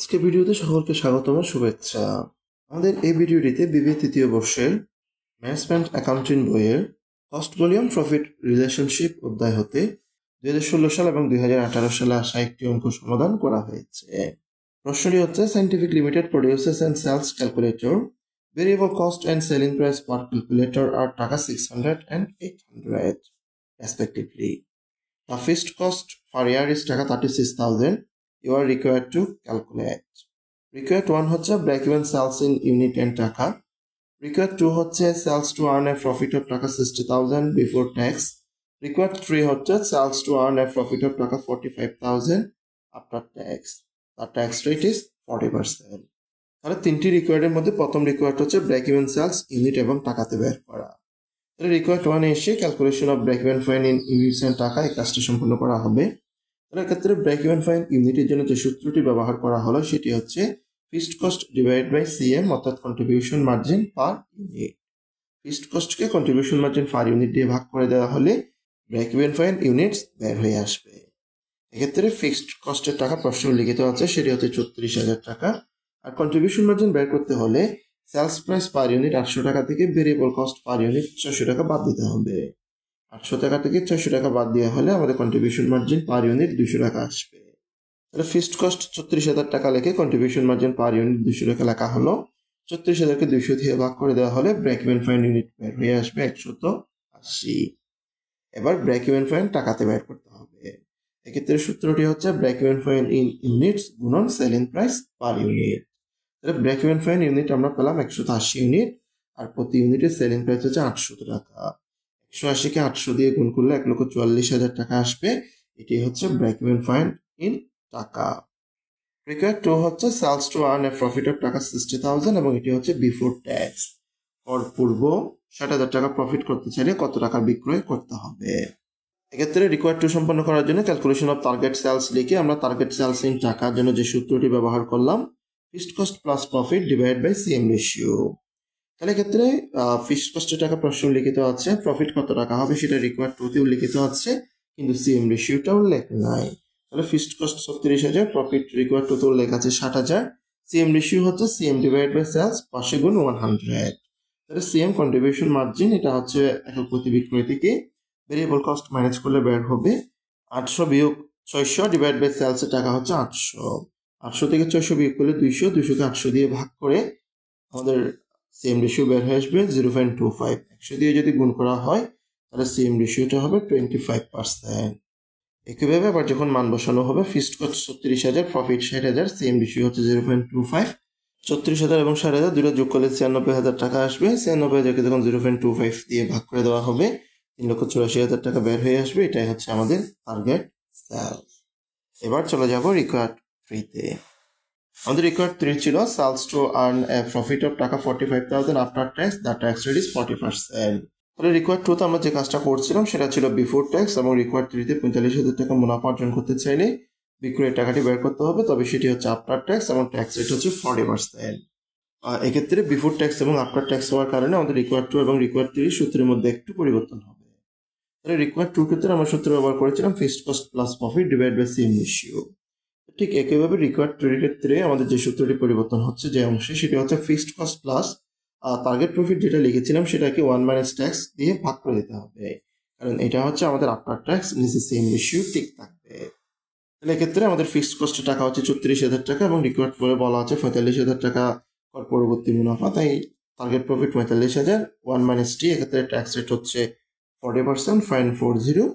আজকে ভিডিওতে সকলকে স্বাগতম ও শুভেচ্ছা। আমাদের এই ভিডিওটিতে বিবিএ তৃতীয় বর্ষের ম্যানেজমেন্ট অ্যাকাউন্টিং বইয়ের কস্ট ভলিউম প্রফিট রিলেশনশিপ অধ্যায় হতে 2016 সাল এবং 2018 সালে আসা একটি অঙ্ক সমাধান করা হয়েছে। প্রশ্নটি হচ্ছে scientific limited produces and sells calculator variable cost and selling price per calculator আর টাকা 600 and 800 respectively. The fixed cost per year is টাকা 36,000. You are required to calculate. Required 1 হচ্ছে break even sales in unit and টাকা. Required 2 হচ্ছে sales to earn a profit of টাকা 60,000 before tax. Required 3 হচ্ছে sales to earn a profit of টাকা 45,000 after tax. The tax rate is 40%. তাহলে তিনটি রিকোয়ার্ডের মধ্যে প্রথম রিকোয়ার্ড হচ্ছে ব্রেক ইভেন সেলস ইউনিট এবং টাকাতে বের করা। তাহলে রিকোয়ার্ড 1 এসে calculation of break even fine in units and টাকা এই কাজটি সম্পূর্ণ করা হবে। তাহলে এক্ষেত্রে ব্রেক ইভেন ফাইন ইউনিটের জন্য যে সূত্রটি ব্যবহার করা হলো সেটি হচ্ছে fixed cost divide by CM অর্থাৎ contribution margin per unit. Fixed কস্টকে কন্ট্রিবিউশন মার্জিন পার ইউনিট দিয়ে ভাগ করে দেওয়া হলে ব্রেক ইভেন ফাইন ইউনিটস বের হয়ে আসবে। এক্ষেত্রে ফিক্সড কস্টের টাকা প্রশ্ন লিখিত আছে সেটি হচ্ছে 34,000 টাকা। আর কন্ট্রিবিউশন মার্জিন বের করতে হলে সেলস প্রাইস পার ইউনিট 800 টাকা থেকে ভেরিয়েবল কস্ট পার ইউনিট 600 টাকা বাদ দিতে হবে। 800 টাকা থেকে 600 টাকা বাদ দেওয়া হলে আমাদের কন্ট্রিবিউশন মার্জিন পার ইউনিট 200 টাকা আসবে। তাহলে ফিক্সড কস্ট 34,000 টাকা লিখে কন্ট্রিবিউশন মার্জিন পার ইউনিট 200 টাকা লেখা হলো। 34,000কে 200 দিয়ে ভাগ করে দেওয়া হলে ব্রেক ইভেন ফাইন ইউনিট বের হয়ে আসবে 180। এবার ব্রেক ইভেন ফাইন টাকাতে বের করতে হবে। এক্ষেত্রে সূত্রটি হচ্ছে break even fine in units গুণন সেলিং প্রাইস পার ইউনিট। তাহলে ব্রেক ইভেন ফাইন ইউনিট আমরা পেলাম 180 ইউনিট আর প্রতি ইউনিটের সেলিং প্রাইস হচ্ছে 800 টাকা। 180কে 800 দিয়ে গুণ করলে 1,44,000 টাকা আসবে। এটি হচ্ছে ব্রেক ইভেন ফাইন ইন টাকা। রিকোয়ার্ড 2 হচ্ছে sales to earn a profit of টাকা 60,000 এবং এটি হচ্ছে বিফোর ট্যাক্স। পূর্ব 60,000 টাকা প্রফিট করতে চাইলে কত টাকা বিক্রয় করতে হবে। এক্ষেত্রে রিকোয়ার্ড 2 সম্পন্ন করার জন্য ক্যালকুলেশন অফ টার্গেট সেলস লিখে আমরা টার্গেট সেলস ইন টাকার জন্য যে সূত্রটি ব্যবহার করলাম fixed cost plus profit divide by CM ratio. তাহলে এক্ষেত্রে ফিক্সড কস্টের টাকা প্রশ্ন লিখিত আছে, প্রফিট কত টাকা হবে সেটা রিকোয়ার্ড 2 তেও লিখিত আছে কিন্তু সিএম রেশিওটা উল্লেখ নাই। তাহলে ফিক্সড কস্ট 36,000, প্রফিট রিকোয়ার্ড 2 তেও উল্লেখ আছে 60,000। সিএম রেশিও হচ্ছে সিএম ডিভাইড বাই সেলস 500 গুণ 100। তাহলে সিএম কন্ট্রিবিউশন মার্জিন এটা হচ্ছে একক প্রতি বিক্রয় থেকে ভেরিয়েবল কস্ট মাইনাস করলে বের হবে 800 বিয়োগ 600 ডিভাইড বাই সেলসের টাকা হচ্ছে 800। 800 থেকে 600 বিয়োগ করলে 200, 200কে 800 দিয়ে ভাগ করে আমাদের সিএম রেশিও বের হয়ে আসবে 0.25। 100 দিয়ে যদি গুণ করা হয় তাহলে সিএম রেশিওটা হবে 25%। একইভাবে আবার যখন মান বসানো হবে fixed cost 36,000, profit 60,000, CM ratio হচ্ছে 0.25। 36,000 এবং 60,000 দুটো যোগ করলে 96,000 টাকা আসবে। 96,000কে যখন 0.25 দিয়ে ভাগ করে দেওয়া হবে 3,84,000 টাকা বের হয়ে আসবে। এটাই হচ্ছে আমাদের টার্গেট সেলস। এবার চলে যাব রিকোয়ার্ড 3-তে। আমাদের রিকোয়ার্ড 3 ছিল sales to earn a profit of টাকা 45,000 after tax, the tax rate is 40%। তাহলে রিকোয়ার্ড 2তে আমরা যে কাজটা করছিলাম সেটা ছিল বিফোর ট্যাক্স এবং রিকোয়ার্ড 3-তে 45,000 টাকা মুনাফা অর্জন করতে চাইলে বিক্রয়ের টাকাটি বের করতে হবে, তবে সেটি হচ্ছে আফটার ট্যাক্স এবং ট্যাক্স রেট হচ্ছে 40%। এক্ষেত্রে বিফোর ট্যাক্স এবং আফটার ট্যাক্স হওয়ার কারণে আমাদের রিকোয়ার্ড 2 এবং রিকোয়ার্ড 3 সূত্রের মধ্যে একটু পরিবর্তন হবে। তাহলে রিকোয়ার্ড 2 ক্ষেত্রে আমরা সূত্র ব্যবহার করেছিলাম fixed cost plus profit divide by CM ratio. ঠিক একইভাবে রিকোয়ার্ড 3 ক্ষেত্রে আমাদের যে সূত্রটি পরিবর্তন হচ্ছে যে অংশে সেটি হচ্ছে fixed cost plus target profit যেটা লিখেছিলাম সেটাকে 1 মাইনাস ট্যাক্স দিয়ে ভাগ করে দিতে হবে, কারণ এটা হচ্ছে আমাদের আফটার ট্যাক্স, নিচে সিএম রেশিও ঠিক থাকবে। তাহলে এক্ষেত্রে আমাদের ফিক্সড কস্টের টাকা হচ্ছে 34,000 টাকা এবং রিকোয়ার্ড 4-এ বলা আছে 45,000 টাকা কর পরবর্তী মুনাফা, তাই টার্গেট প্রফিট 45,000, 1 মাইনাস টি, এক্ষেত্রে ট্যাক্স রেট হচ্ছে 40%, ফাইন 40।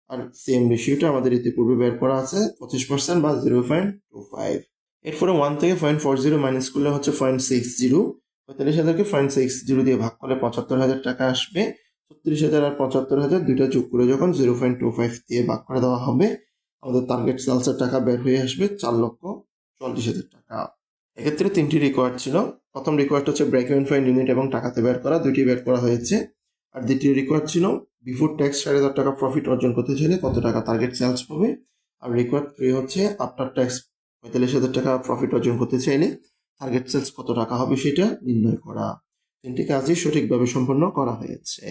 আর সিএম রেশিওটা আমাদের ইতিপূর্বে বের করা আছে 25% বা 0.25। এরপরে 1 থেকে 0.40 মাইনাস করলে হচ্ছে 0.60। 45,000কে 0.60 দিয়ে ভাগ করলে 75,000 টাকা আসবে। 36,000 আর 75,000 দুইটা যোগ করে যখন 0.25 দিয়ে ভাগ করে দেওয়া হবে আমাদের টার্গেট সেলসের টাকা বের হয়ে আসবে 4,40,000 টাকা। এক্ষেত্রে 3টি রিকোয়ার্ড ছিল। প্রথম রিকোয়ার্ড হচ্ছে ব্রেক ইভেন ফাইন ইউনিট এবং টাকাতে বের করা, দুইটি বের করা হয়েছে। আর দ্বিতীয় রিকোয়ার্ড ছিল বিফোর ট্যাক্স 60,000 টাকা প্রফিট অর্জন করতে চাইলে কত টাকা টার্গেট সেলস হবে। আর রিকোয়ার্ড 3 হচ্ছে আফটার ট্যাক্স 45,000 টাকা প্রফিট অর্জন করতে চাইলে টার্গেট সেলস কত টাকা হবে সেটা নির্ণয় করা। 3টি কাজই সঠিকভাবে সম্পন্ন করা হয়েছে।